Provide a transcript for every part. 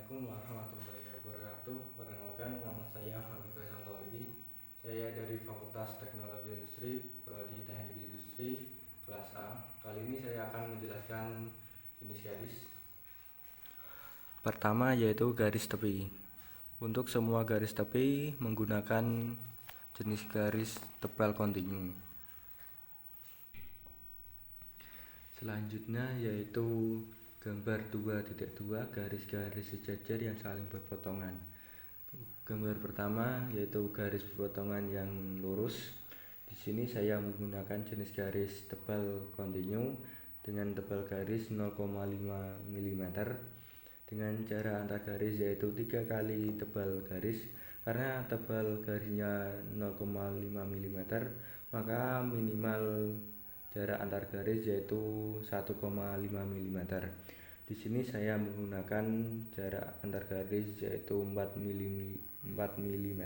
Assalamualaikum warahmatullahi wabarakatuh. Perkenalkan, nama saya Fahmi Faisal. Saya dari Fakultas Teknologi Industri, Prodi Teknik Industri, kelas A. Kali ini saya akan menjelaskan jenis garis. Pertama yaitu garis tepi. Untuk semua garis tepi menggunakan jenis garis tebal kontinu. Selanjutnya yaitu gambar 2.2 garis-garis sejajar yang saling berpotongan. Gambar pertama yaitu garis berpotongan yang lurus. Di sini saya menggunakan jenis garis tebal kontinu dengan tebal garis 0,5 mm dengan jarak antar garis yaitu 3 kali tebal garis. Karena tebal garisnya 0,5 mm, maka minimal jarak antar garis yaitu 1,5 mm. Di sini saya menggunakan jarak antar garis yaitu 4 mm.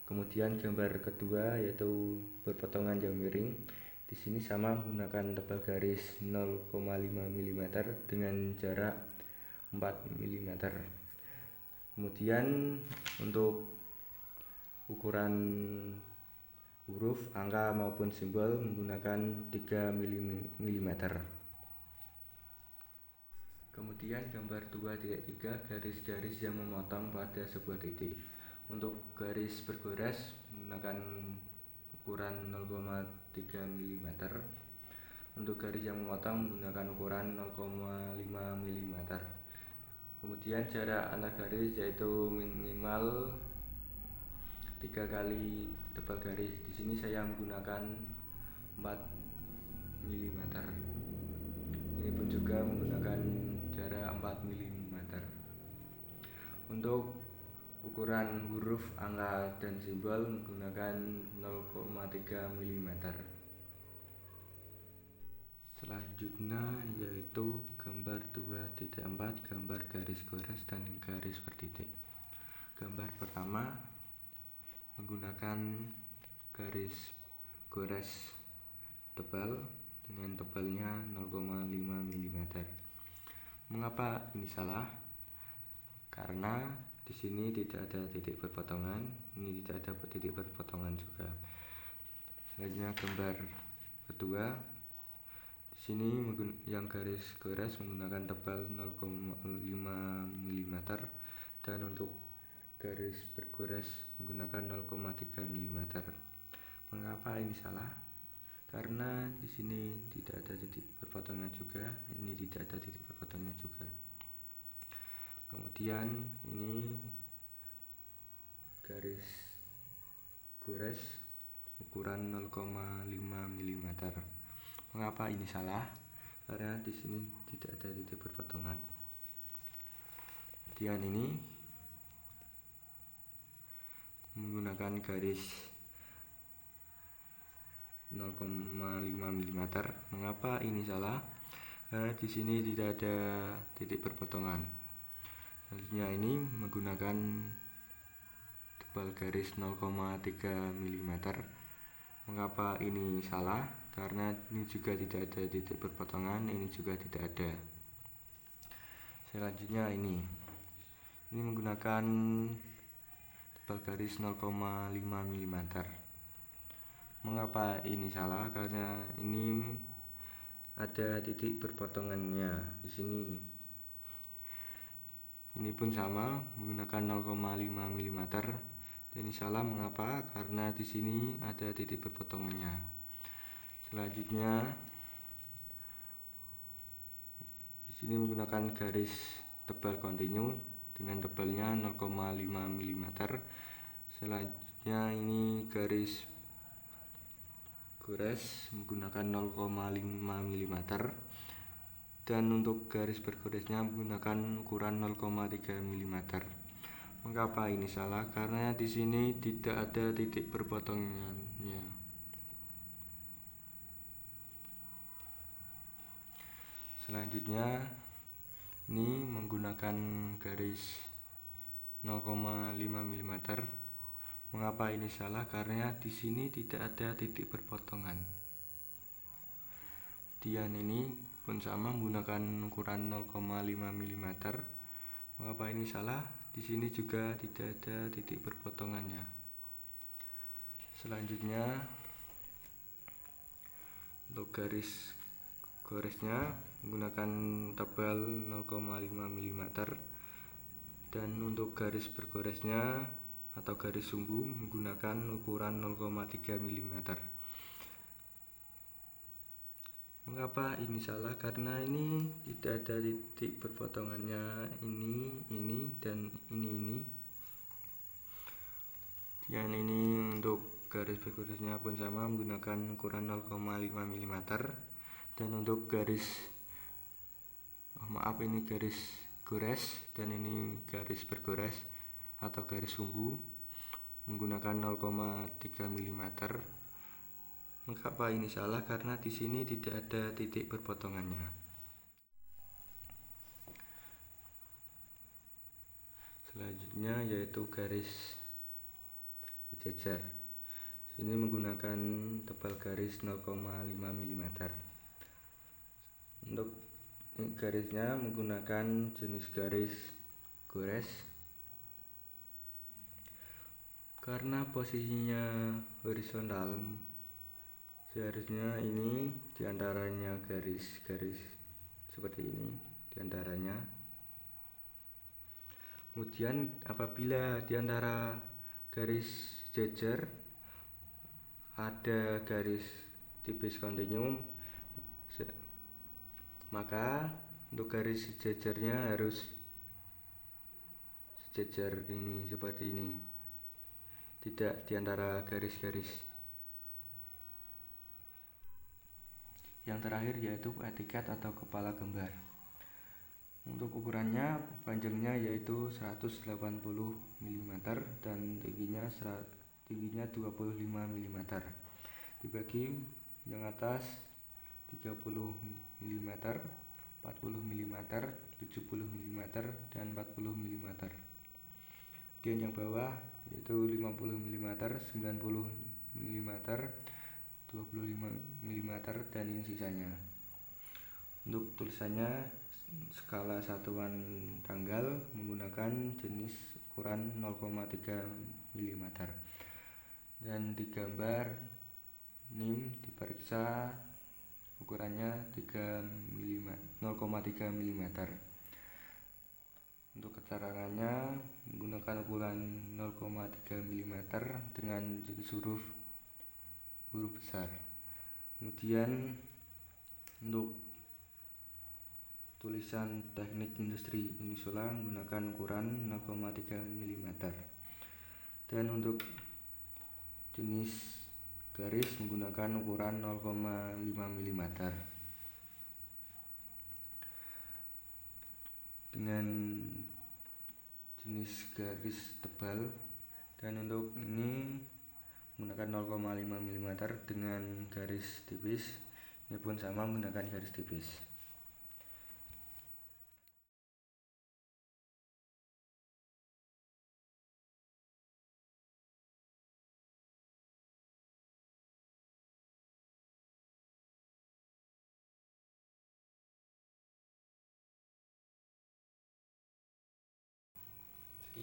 Kemudian gambar kedua yaitu berpotongan yang miring. Di sini sama menggunakan tebal garis 0,5 mm dengan jarak 4 mm. Kemudian untuk ukuran huruf, angka maupun simbol menggunakan 3 mm. Kemudian gambar 2.3 garis-garis yang memotong pada sebuah titik. Untuk garis bergores menggunakan ukuran 0,3 mm. Untuk garis yang memotong menggunakan ukuran 0,5 mm. Kemudian jarak antar garis yaitu minimal 3 kali tebal garis. Di sini saya menggunakan 4 mm. Ini pun juga menggunakan jarak 4 mm. Untuk ukuran huruf, angka, dan simbol menggunakan 0,3 mm. Selanjutnya yaitu gambar 2.4 gambar garis gores dan garis bertitik. Gambar pertama menggunakan garis gores tebal dengan tebalnya 0,5 mm. Mengapa ini salah? Karena di sini tidak ada titik berpotongan, ini tidak ada titik berpotongan juga. Selanjutnya gambar kedua, di sini yang garis gores menggunakan tebal 0,5 mm dan untuk garis bergores menggunakan 0,3 mm. Mengapa ini salah? Karena di sini tidak ada titik berpotongan juga, ini tidak ada titik berpotongan juga. Kemudian ini garis gores ukuran 0,5 mm. Mengapa ini salah? Karena di sini tidak ada titik berpotongan. Kemudian ini menggunakan garis 0,5 mm. Mengapa ini salah? Karena di sini tidak ada titik berpotongan. Selanjutnya ini menggunakan tebal garis 0,3 mm. Mengapa ini salah? Karena ini juga tidak ada titik berpotongan, ini juga tidak ada. Selanjutnya ini menggunakan tebal garis 0,5 mm. Mengapa ini salah? Karena ini ada titik berpotongannya di sini. Ini pun sama menggunakan 0,5 mm. Dan ini salah mengapa? Karena di sini ada titik berpotongannya. Selanjutnya di sini menggunakan garis tebal kontinu dengan tebalnya 0,5 mm. Selanjutnya ini garis gores menggunakan 0,5 mm dan untuk garis bergoresnya menggunakan ukuran 0,3 mm. Mengapa ini salah? Karena di sini tidak ada titik berpotongannya. Selanjutnya ini menggunakan garis 0,5 mm. Mengapa ini salah? Karena di sini tidak ada titik berpotongan. Kemudian ini pun sama menggunakan ukuran 0,5 mm. Mengapa ini salah? Di sini juga tidak ada titik berpotongannya. Selanjutnya, untuk garis goresnya menggunakan tebal 0,5 mm, dan untuk garis bergoresnya atau garis sumbu menggunakan ukuran 0,3 mm. Mengapa ini salah? Karena ini tidak ada titik berpotongannya, ini dan ini. Dan ini untuk garis bergoresnya pun sama, menggunakan ukuran 0,5 mm. Dan untuk garis ini garis gores dan ini garis bergores atau garis sumbu menggunakan 0,3 mm. Mengapa ini salah? Karena di sini tidak ada titik berpotongannya. Selanjutnya yaitu garis sejajar. Sini menggunakan tebal garis 0,5 mm. Untuk garisnya menggunakan jenis garis gores. Karena posisinya horizontal, seharusnya ini diantaranya garis-garis seperti ini diantaranya. Kemudian apabila diantara garis sejajar ada garis tipis kontinum, maka untuk garis sejajarnya harus sejajar ini seperti ini, tidak diantara garis-garis. Yang terakhir yaitu etiket atau kepala gambar. Untuk ukurannya, panjangnya yaitu 180 mm dan tingginya 25 mm. Dibagi yang atas 30 mm, 40 mm, 70 mm, dan 40 mm. Kemudian yang bawah yaitu 50 mm, 90 mm, 25 mm, dan ini sisanya. Untuk tulisannya skala satuan tanggal menggunakan jenis ukuran 0,3 mm. Dan digambar NIM diperiksa ukurannya 0,3 mm. Untuk keterangannya menggunakan ukuran 0,3 mm dengan jenis huruf besar. Kemudian untuk tulisan teknik industri Unisola menggunakan ukuran 0,3 mm. Dan untuk jenis garis menggunakan ukuran 0,5 mm dengan jenis garis tebal. Dan untuk ini menggunakan 0,5 mm dengan garis tipis. Ini pun sama menggunakan garis tipis.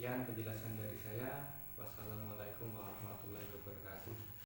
Sekian penjelasan dari saya. Wassalamualaikum warahmatullahi wabarakatuh.